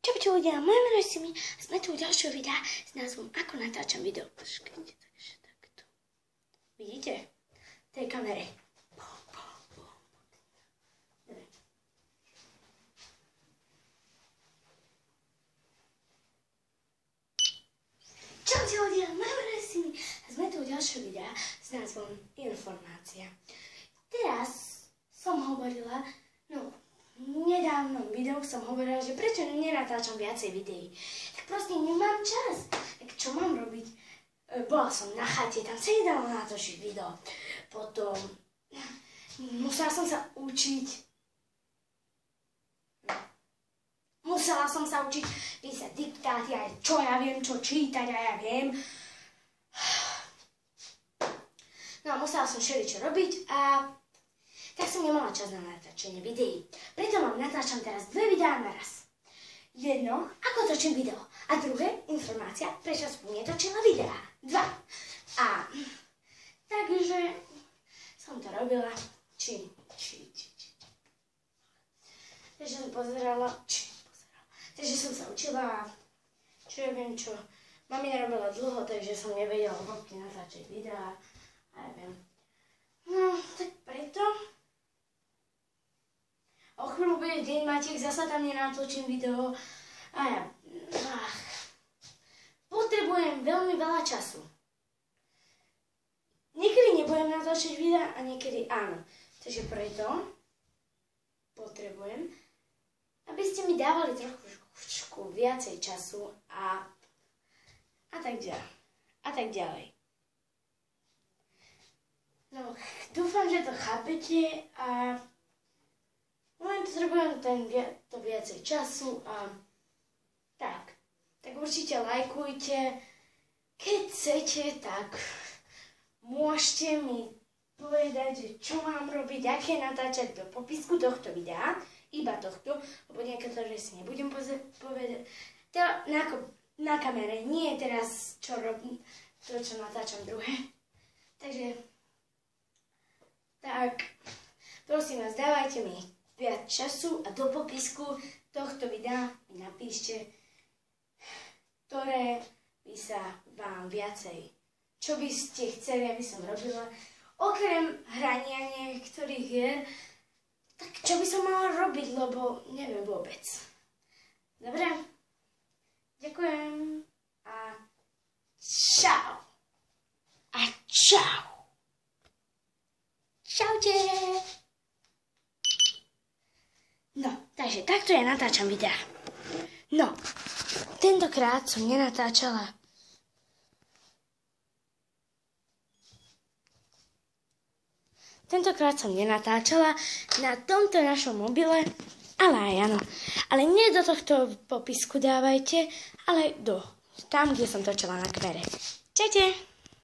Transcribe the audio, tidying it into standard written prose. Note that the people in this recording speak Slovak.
Čaute ľudia, moje meno je Simi a sme tu u ďalšieho videa s názvom Ako natáčam video. Počkajte, takže takto. Vidíte? V tej kamere. Čaute ľudia, moje meno je Simi a sme tu u ďalšieho videa s názvom Informácia. Teraz som hovorila, v nedávnom videu som hovorila, že prečo nenatáčam viacej videí. Tak proste nemám čas. Tak čo mám robiť? Bola som na chate, tam sa nedalo natočiť video. Potom musela som sa učiť. Musela som sa učiť písať diktáty, aj čo ja viem, čo čítať, a ja viem. No a musela som všeličo robiť a tak som nemala čas na natáčanie videí. Preto vám natáčam teraz 2 videá naraz. Jedno, ako točím video. A druhé, informácia, prečo som netočila videá. 2. A takže som to robila. Takže som pozerala. Takže som sa učila. Čo ja viem, čo. Mami nerobila dlho, takže som nevedela hĺbky natáčať videá. A ja viem. No, tak preto. O chvíľu bude deň Matiek, zasa tam nenatočím video a ja potrebujem veľmi veľa času. Niekedy nebudem natáčať videa a niekedy áno. Takže preto potrebujem, aby ste mi dávali trošku viacej času a tak ďalej. No, dúfam, že to chápete a len potrebujem to viacej času a tak určite lajkujte. Keď chcete, tak môžete mi povedať, že čo mám robiť, aké natáčať do popisku tohto videa, iba tohto, lebo niektoré si nebudem povedať. Na kamere, nie teraz, čo robím, to, čo natáčam druhé. Takže, tak, prosím vás, dávajte mi viac času a do popisku tohto videa mi napíšte, ktoré by sa vám viacej, čo by ste chceli, aby som robila, okrem hrania niektorých hier, tak čo by som mala robiť, lebo neviem vôbec. Dobre? Ďakujem a čau. A čau. Čaute. No, takže takto ja natáčam videa. No, tentokrát som nenatáčala. Na tomto našom mobile, ale aj áno. Ale nie do tohto popisku dávajte, ale tam, kde som točila na kamere. Čaute.